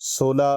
16,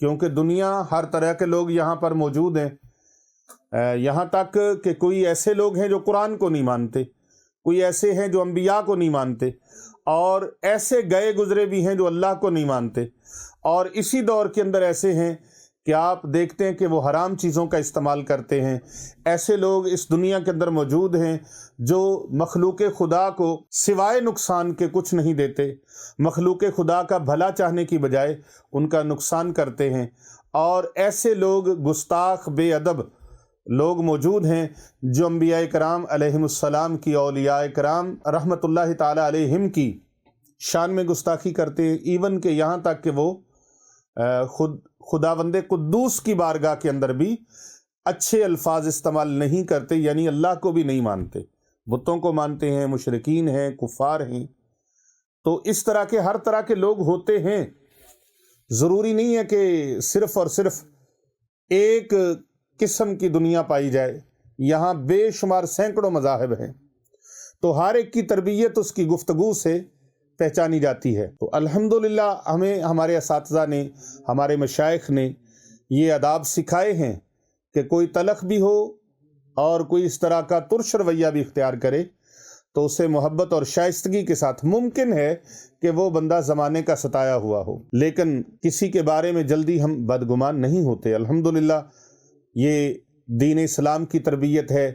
کیونکہ دنیا ہر طرح کے لوگ یہاں پر موجود ہیں، یہاں تک کہ کوئی ایسے لوگ ہیں جو قرآن کو نہیں مانتے، کوئی ایسے ہیں جو انبیاء کو نہیں مانتے، اور ایسے گئے گزرے بھی ہیں جو اللہ کو نہیں مانتے، اور اسی دور کے اندر ایسے ہیں کہ آپ دیکھتے ہیں کہ وہ حرام چیزوں کا استعمال کرتے ہیں۔ ایسے لوگ اس دنیا کے اندر موجود ہیں جو مخلوق خدا کو سوائے نقصان کے کچھ نہیں دیتے، مخلوق خدا کا بھلا چاہنے کی بجائے ان کا نقصان کرتے ہیں، اور ایسے لوگ گستاخ بے ادب لوگ موجود ہیں جو انبیاء کرام علیہم السلام کی، اولیاء کرام رحمت اللہ تعالی علیہم کی شان میں گستاخی کرتے ہیں، ایون کہ یہاں تک کہ وہ خداوند قدوس کی بارگاہ کے اندر بھی اچھے الفاظ استعمال نہیں کرتے، یعنی اللہ کو بھی نہیں مانتے، بتوں کو مانتے ہیں، مشرکین ہیں، کفار ہیں۔ تو اس طرح کے ہر طرح کے لوگ ہوتے ہیں، ضروری نہیں ہے کہ صرف اور صرف ایک قسم کی دنیا پائی جائے، یہاں بے شمار سینکڑوں مذاہب ہیں، تو ہر ایک کی تربیت اس کی گفتگو سے پہچانی جاتی ہے۔ تو الحمدللہ ہمیں ہمارے اساتذہ نے، ہمارے مشائخ نے یہ آداب سکھائے ہیں کہ کوئی تلخ بھی ہو اور کوئی اس طرح کا ترش رویہ بھی اختیار کرے تو اسے محبت اور شائستگی کے ساتھ، ممکن ہے کہ وہ بندہ زمانے کا ستایا ہوا ہو، لیکن کسی کے بارے میں جلدی ہم بدگمان نہیں ہوتے۔ الحمدللہ یہ دین اسلام کی تربیت ہے،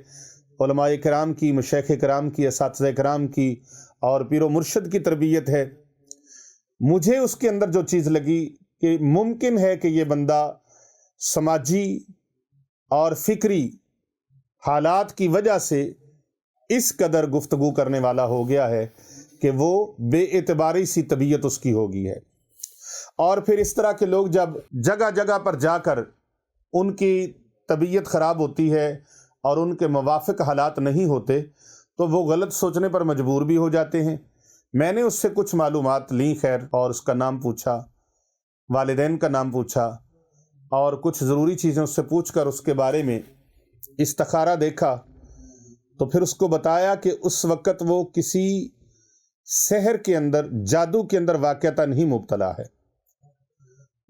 علماء کرام کی، مشائخ کرام کی، اساتذہ کرام کی اور پیر و مرشد کی تربیت ہے۔ مجھے اس کے اندر جو چیز لگی کہ ممکن ہے کہ یہ بندہ سماجی اور فکری حالات کی وجہ سے اس قدر گفتگو کرنے والا ہو گیا ہے کہ وہ بے اعتباری سی طبیعت اس کی ہو گئی ہے، اور پھر اس طرح کے لوگ جب جگہ جگہ پر جا کر ان کی طبیعت خراب ہوتی ہے اور ان کے موافق حالات نہیں ہوتے تو وہ غلط سوچنے پر مجبور بھی ہو جاتے ہیں۔ میں نے اس سے کچھ معلومات لیں، خیر، اور اس کا نام پوچھا، والدین کا نام پوچھا، اور کچھ ضروری چیزیں اس سے پوچھ کر اس کے بارے میں استخارہ دیکھا، تو پھر اس کو بتایا کہ اس وقت وہ کسی سحر کے اندر، جادو کے اندر واقعتاً نہیں مبتلا ہے،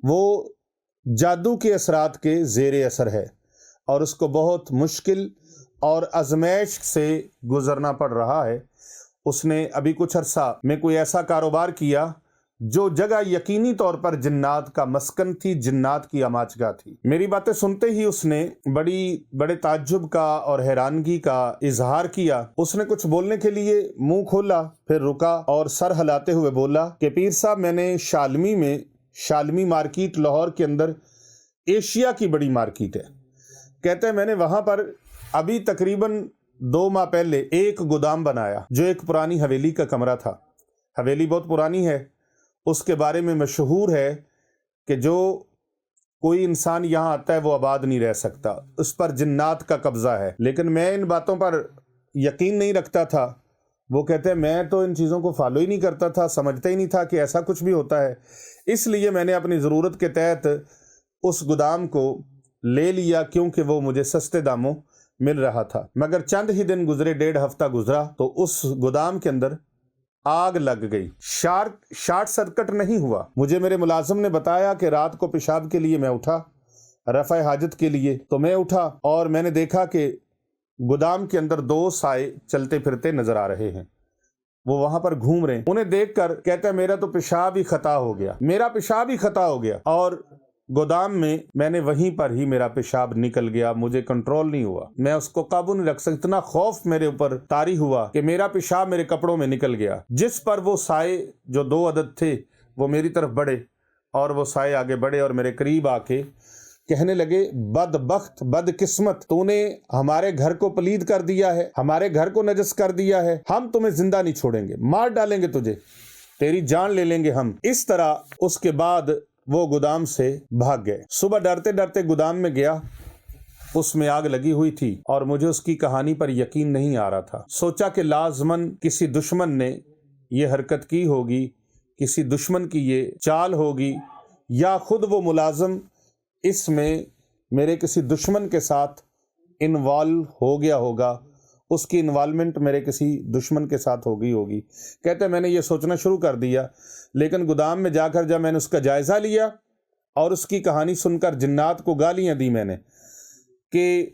وہ جادو کے اثرات کے زیر اثر ہے، اور اس کو بہت مشکل اور آزمائش سے گزرنا پڑ رہا ہے۔ اس نے ابھی کچھ عرصہ میں کوئی ایسا کاروبار کیا جو جگہ یقینی طور پر جنات کا مسکن تھی، جنات کی اماچگاہ تھی۔ میری باتیں سنتے ہی اس نے بڑے تعجب کا اور حیرانگی کا اظہار کیا۔ اس نے کچھ بولنے کے لیے منہ کھولا، پھر رکا اور سر ہلاتے ہوئے بولا کہ پیر صاحب، میں نے شالمی مارکیٹ لاہور کے اندر ایشیا کی بڑی مارکیٹ ہے، کہتے ہیں میں نے وہاں پر ابھی تقریباً 2 ماہ پہلے ایک گودام بنایا جو ایک پرانی حویلی کا کمرہ تھا۔ حویلی بہت پرانی ہے، اس کے بارے میں مشہور ہے کہ جو کوئی انسان یہاں آتا ہے وہ آباد نہیں رہ سکتا، اس پر جنات کا قبضہ ہے۔ لیکن میں ان باتوں پر یقین نہیں رکھتا تھا۔ وہ کہتے ہیں میں تو ان چیزوں کو فالو ہی نہیں کرتا تھا، سمجھتا ہی نہیں تھا کہ ایسا کچھ بھی ہوتا ہے، اس لیے میں نے اپنی ضرورت کے تحت اس گودام کو لے لیا کیونکہ وہ مجھے سستے داموں مل رہا تھا۔ مگر چند ہی دن گزرے، 1.5 ہفتہ گزرا تو اس گودام کے اندر آگ لگ گئی۔ شارٹ سرکٹ نہیں ہوا، مجھے میرے ملازم نے بتایا کہ رات کو پیشاب کے لیے میں اٹھا، رفع حاجت کے لیے، تو میں اٹھا اور میں نے دیکھا کہ گودام کے اندر 2 سائے چلتے پھرتے نظر آ رہے ہیں، وہ وہاں پر گھوم رہے ہیں۔ انہیں دیکھ کر کہتا ہے میرا تو پیشاب ہی خطا ہو گیا، اور گودام میں نے وہیں پر ہی میرا پیشاب نکل گیا، مجھے کنٹرول نہیں ہوا، میں اس کو قابو نہیں رکھ سکتا، اتنا خوف میرے اوپر طاری ہوا کہ میرا پیشاب میرے کپڑوں میں نکل گیا، جس پر وہ سائے جو 2 عدد تھے وہ میری طرف بڑھے، اور وہ سائے آگے بڑھے اور میرے قریب آ کے کہنے لگے بدبخت، بدقسمت، تو نے ہمارے گھر کو پلید کر دیا ہے، ہمارے گھر کو نجس کر دیا ہے، ہم تمہیں زندہ نہیں چھوڑیں گے، مار ڈالیں گے تجھے، تیری جان لے لیں گے ہم۔ اس طرح اس کے بعد وہ گودام سے بھاگ گئے۔ صبح ڈرتے ڈرتے گودام میں گیا، اس میں آگ لگی ہوئی تھی اور مجھے اس کی کہانی پر یقین نہیں آ رہا تھا۔ سوچا کہ لازماً کسی دشمن نے یہ حرکت کی ہوگی، کسی دشمن کی یہ چال ہوگی، یا خود وہ ملازم اس میں میرے کسی دشمن کے ساتھ انوالو ہو گیا ہوگا، اس کی انوالومنٹ میرے کسی دشمن کے ساتھ ہو گئی ہوگی۔ کہتے ہیں میں نے یہ سوچنا شروع کر دیا، لیکن گودام میں جا کر جب میں نے اس کا جائزہ لیا اور اس کی کہانی سن کر جنات کو گالیاں دی میں نے کہ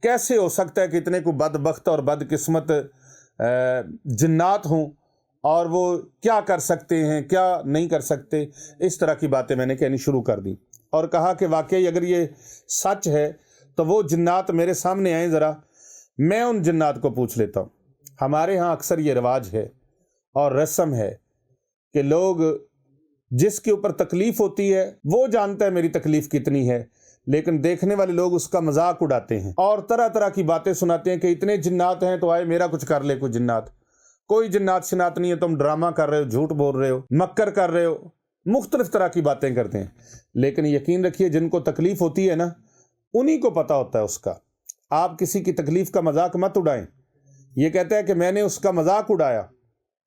کیسے ہو سکتا ہے کہ اتنے کو بدبخت اور بدقسمت جنات ہوں اور وہ کیا کر سکتے ہیں کیا نہیں کر سکتے. اس طرح کی باتیں میں نے کہنی شروع کر دی اور کہا کہ واقعی اگر یہ سچ ہے تو وہ جنات میرے سامنے آئیں ذرا، میں ان جنات کو پوچھ لیتا ہوں. ہمارے ہاں اکثر یہ رواج ہے اور رسم ہے کہ لوگ جس کے اوپر تکلیف ہوتی ہے وہ جانتا ہے میری تکلیف کتنی ہے، لیکن دیکھنے والے لوگ اس کا مذاق اڑاتے ہیں اور طرح طرح کی باتیں سناتے ہیں کہ اتنے جنات ہیں تو آئے میرا کچھ کر لے. کوئی جنات، کوئی جنات شنات نہیں ہے، تم ڈرامہ کر رہے ہو، جھوٹ بول رہے ہو، مکر کر رہے ہو، مختلف طرح کی باتیں کرتے ہیں. لیکن یقین رکھیے جن کو تکلیف ہوتی ہے نا انہی کو پتہ ہوتا ہے اس کا. آپ کسی کی تکلیف کا مذاق مت اڑائیں. یہ کہتا ہے کہ میں نے اس کا مذاق اڑایا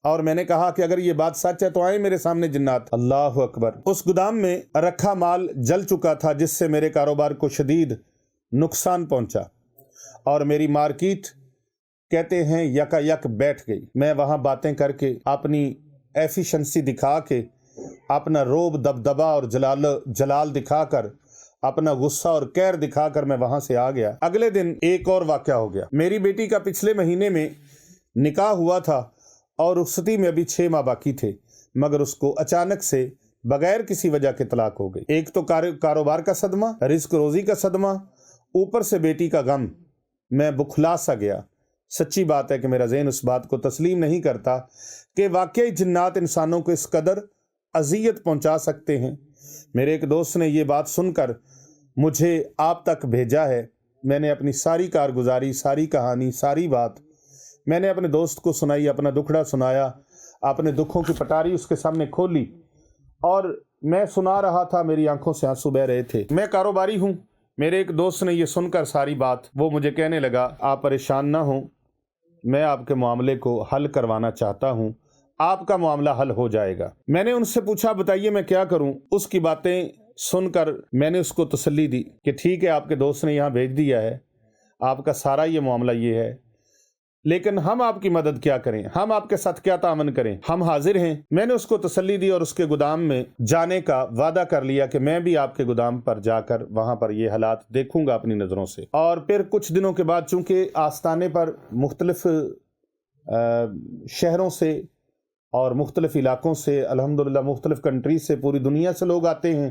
اور میں نے کہا کہ اگر یہ بات سچ ہے تو آئیں میرے سامنے جنات. اللہ اکبر. اس گودام میں رکھا مال جل چکا تھا جس سے میرے کاروبار کو شدید نقصان پہنچا اور میری مارکیٹ کہتے ہیں یکا یک بیٹھ گئی. میں وہاں باتیں کر کے اپنی ایفیشنسی دکھا کے اپنا روب دبدبا اور جلال دکھا کر اپنا غصہ اور قہر دکھا کر میں وہاں سے آ گیا. اگلے دن ایک اور واقعہ ہو گیا. میری بیٹی کا پچھلے مہینے میں نکاح ہوا تھا اور رخصتی میں ابھی 6 ماہ باقی تھے، مگر اس کو اچانک سے بغیر کسی وجہ کے طلاق ہو گئی. ایک تو کاروبار کا صدمہ، رزق روزی کا صدمہ، اوپر سے بیٹی کا غم. میں بکھلا سا گیا. سچی بات ہے کہ میرا ذہن اس بات کو تسلیم نہیں کرتا کہ واقعی جنات انسانوں کو اس قدر اذیت پہنچا سکتے ہیں. میرے ایک دوست نے یہ بات سن کر مجھے آپ تک بھیجا ہے. میں نے اپنی ساری کارگزاری، ساری کہانی، ساری بات میں نے اپنے دوست کو سنائی، اپنا دکھڑا سنایا، اپنے دکھوں کی پٹاری اس کے سامنے کھولی اور میں سنا رہا تھا. میری آنکھوں سے آنسو بہہ رہے تھے. میں کاروباری ہوں. میرے ایک دوست نے یہ سن کر ساری بات وہ مجھے کہنے لگا آپ پریشان نہ ہوں، میں آپ کے معاملے کو حل کروانا چاہتا ہوں، آپ کا معاملہ حل ہو جائے گا. میں نے ان سے پوچھا بتائیے میں کیا کروں. اس کی باتیں سن کر میں نے اس کو تسلی دی کہ ٹھیک ہے آپ کے دوست نے یہاں بھیج دیا ہے، آپ کا سارا یہ معاملہ یہ ہے، لیکن ہم آپ کی مدد کیا کریں، ہم آپ کے ساتھ کیا تعاون کریں، ہم حاضر ہیں. میں نے اس کو تسلی دی اور اس کے گودام میں جانے کا وعدہ کر لیا کہ میں بھی آپ کے گودام پر جا کر وہاں پر یہ حالات دیکھوں گا اپنی نظروں سے. اور پھر کچھ دنوں کے بعد چونکہ آستانے پر مختلف شہروں سے اور مختلف علاقوں سے، الحمدللہ مختلف کنٹریز سے، پوری دنیا سے لوگ آتے ہیں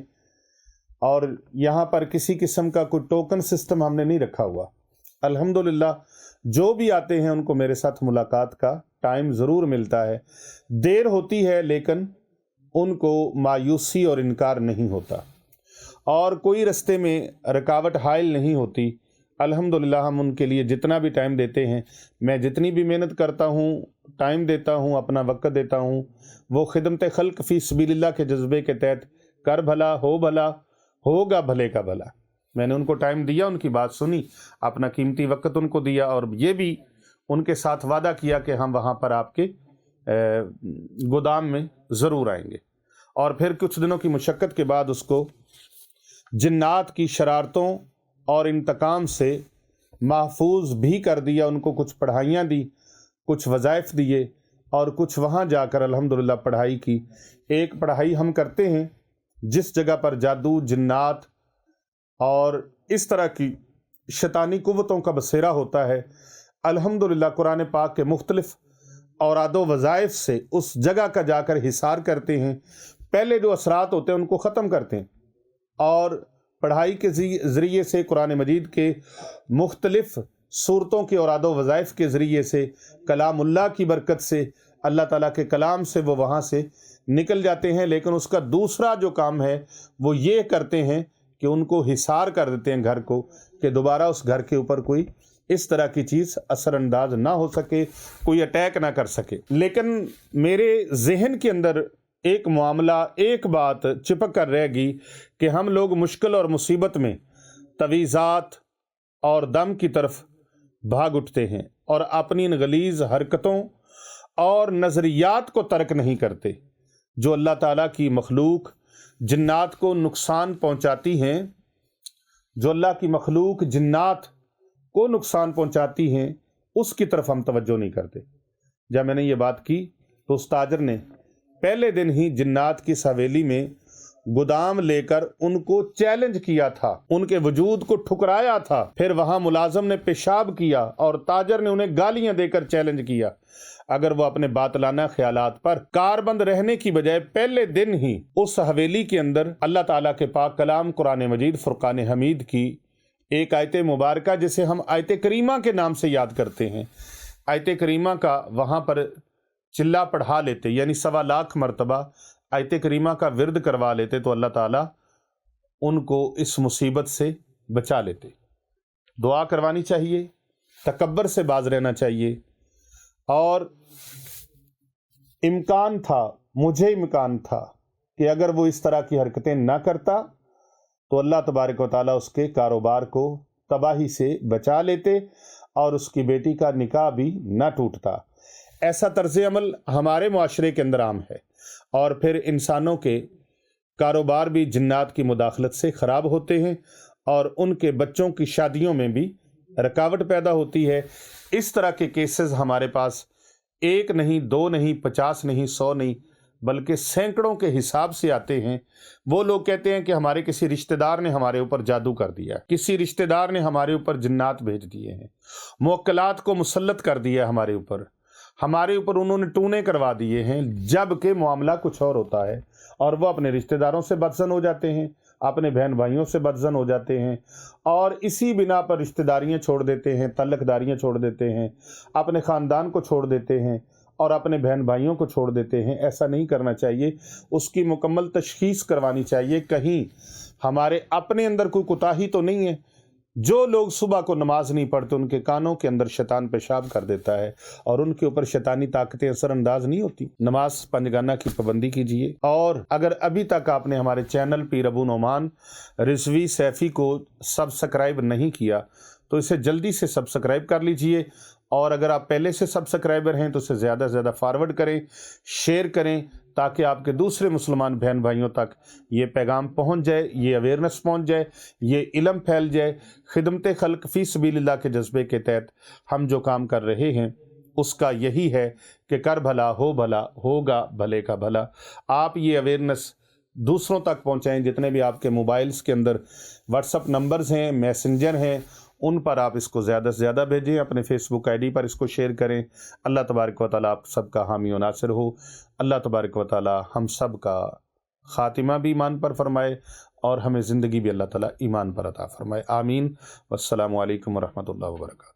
اور یہاں پر کسی قسم کا کوئی ٹوکن سسٹم ہم نے نہیں رکھا ہوا. الحمدللہ جو بھی آتے ہیں ان کو میرے ساتھ ملاقات کا ٹائم ضرور ملتا ہے. دیر ہوتی ہے لیکن ان کو مایوسی اور انکار نہیں ہوتا اور کوئی رستے میں رکاوٹ حائل نہیں ہوتی. الحمدللہ ہم ان کے لیے جتنا بھی ٹائم دیتے ہیں، میں جتنی بھی محنت کرتا ہوں، ٹائم دیتا ہوں، اپنا وقت دیتا ہوں، وہ خدمت خلق فی سبیل اللہ کے جذبے کے تحت کر بھلا ہو بھلا ہوگا بھلے کا بھلا. میں نے ان کو ٹائم دیا، ان کی بات سنی، اپنا قیمتی وقت ان کو دیا اور یہ بھی ان کے ساتھ وعدہ کیا کہ ہم وہاں پر آپ کے گودام میں ضرور آئیں گے. اور پھر کچھ دنوں کی مشقت کے بعد اس کو جنات کی شرارتوں اور انتقام سے محفوظ بھی کر دیا. ان کو کچھ پڑھائیاں دی، کچھ وظائف دیے اور کچھ وہاں جا کر الحمدللہ پڑھائی کی. ایک پڑھائی ہم کرتے ہیں جس جگہ پر جادو، جنات اور اس طرح کی شیطانی قوتوں کا بسیرا ہوتا ہے. الحمدللہ قرآن پاک کے مختلف اوراد و وظائف سے اس جگہ کا جا کر حصار کرتے ہیں. پہلے جو اثرات ہوتے ہیں ان کو ختم کرتے ہیں اور پڑھائی کے ذریعے سے قرآن مجید کے مختلف صورتوں کے اوراد و وظائف کے ذریعے سے، کلام اللہ کی برکت سے، اللہ تعالیٰ کے کلام سے وہ وہاں سے نکل جاتے ہیں. لیکن اس کا دوسرا جو کام ہے وہ یہ کرتے ہیں کہ ان کو حصار کر دیتے ہیں گھر کو، کہ دوبارہ اس گھر کے اوپر کوئی اس طرح کی چیز اثر انداز نہ ہو سکے، کوئی اٹیک نہ کر سکے. لیکن میرے ذہن کے اندر ایک معاملہ، ایک بات چپک کر رہ گئی کہ ہم لوگ مشکل اور مصیبت میں تویزات اور دم کی طرف بھاگ اٹھتے ہیں اور اپنی ان غلیظ حرکتوں اور نظریات کو ترک نہیں کرتے جو اللہ تعالیٰ کی مخلوق جنات کو نقصان پہنچاتی ہیں. جو اللہ کی مخلوق جنات کو نقصان پہنچاتی ہیں اس کی طرف ہم توجہ نہیں کرتے. جب میں نے یہ بات کی تو اس تاجر نے پہلے دن ہی جنات کی حویلی میں گودام لے کر ان کو چیلنج کیا تھا، ان کے وجود کو ٹھکرایا تھا، پھر وہاں ملازم نے پیشاب کیا اور تاجر نے انہیں گالیاں دے کر چیلنج کیا، اگر وہ اپنے باطلانہ خیالات پر کاربند رہنے کی بجائے پہلے دن ہی اس حویلی کے اندر اللہ تعالیٰ کے پاک کلام قرآن مجید فرقان حمید کی ایک آیت مبارکہ جسے ہم آیت کریمہ کے نام سے یاد کرتے ہیں، آیت کریمہ کا وہاں پر چلا پڑھا لیتے، یعنی 1.25 لاکھ مرتبہ آیت کریمہ کا ورد کروا لیتے تو اللہ تعالیٰ ان کو اس مصیبت سے بچا لیتے۔ دعا کروانی چاہیے، تکبر سے باز رہنا چاہیے، اور مجھے امکان تھا کہ اگر وہ اس طرح کی حرکتیں نہ کرتا تو اللہ تبارک و تعالیٰ اس کے کاروبار کو تباہی سے بچا لیتے اور اس کی بیٹی کا نکاح بھی نہ ٹوٹتا۔ ایسا طرز عمل ہمارے معاشرے کے اندر عام ہے، اور پھر انسانوں کے کاروبار بھی جنات کی مداخلت سے خراب ہوتے ہیں اور ان کے بچوں کی شادیوں میں بھی رکاوٹ پیدا ہوتی ہے۔ اس طرح کے کیسز ہمارے پاس 1 نہیں 2 نہیں 50 نہیں 100 نہیں بلکہ سینکڑوں کے حساب سے آتے ہیں۔ وہ لوگ کہتے ہیں کہ ہمارے کسی رشتہ دار نے ہمارے اوپر جادو کر دیا، کسی رشتہ دار نے ہمارے اوپر جنات بھیج دیے ہیں، موکلات کو مسلط کر دیا ہمارے اوپر انہوں نے ٹونے کروا دیے ہیں، جبکہ معاملہ کچھ اور ہوتا ہے، اور وہ اپنے رشتہ داروں سے بدزن ہو جاتے ہیں، اپنے بہن بھائیوں سے بدزن ہو جاتے ہیں، اور اسی بنا پر رشتہ داریاں چھوڑ دیتے ہیں، تعلق داریاں چھوڑ دیتے ہیں، اپنے خاندان کو چھوڑ دیتے ہیں اور اپنے بہن بھائیوں کو چھوڑ دیتے ہیں۔ ایسا نہیں کرنا چاہیے، اس کی مکمل تشخیص کروانی چاہیے، کہیں ہمارے اپنے اندر کوئی کوتاہی تو نہیں ہے۔ جو لوگ صبح کو نماز نہیں پڑھتے ان کے کانوں کے اندر شیطان پیشاب کر دیتا ہے اور ان کے اوپر شیطانی طاقتیں اثر انداز نہیں ہوتی۔ نماز پنجگانہ کی پابندی کیجیے، اور اگر ابھی تک آپ نے ہمارے چینل پیر ابو نعمان رضوی سیفی کو سبسکرائب نہیں کیا تو اسے جلدی سے سبسکرائب کر لیجئے، اور اگر آپ پہلے سے سبسکرائبر ہیں تو اسے زیادہ سے زیادہ فارورڈ کریں، شیئر کریں، تاکہ آپ کے دوسرے مسلمان بہن بھائیوں تک یہ پیغام پہنچ جائے، یہ اویئرنس پہنچ جائے، یہ علم پھیل جائے۔ خدمت خلق فی سبیل اللہ کے جذبے کے تحت ہم جو کام کر رہے ہیں اس کا یہی ہے کہ کر بھلا ہو بھلا، ہوگا بھلے کا بھلا۔ آپ یہ اویئرنس دوسروں تک پہنچائیں، جتنے بھی آپ کے موبائلز کے اندر واٹس اپ نمبرز ہیں، میسنجر ہیں، ان پر آپ اس کو زیادہ سے زیادہ بھیجیں، اپنے فیس بک آئی ڈی پر اس کو شیئر کریں۔ اللہ تبارک و تعالیٰ آپ سب کا حامی و ناصر ہو۔ اللہ تبارک و تعالیٰ ہم سب کا خاتمہ بھی ایمان پر فرمائے اور ہمیں زندگی بھی اللہ تعالیٰ ایمان پر عطا فرمائے، آمین۔ والسلام علیکم ورحمۃ اللہ وبرکاتہ۔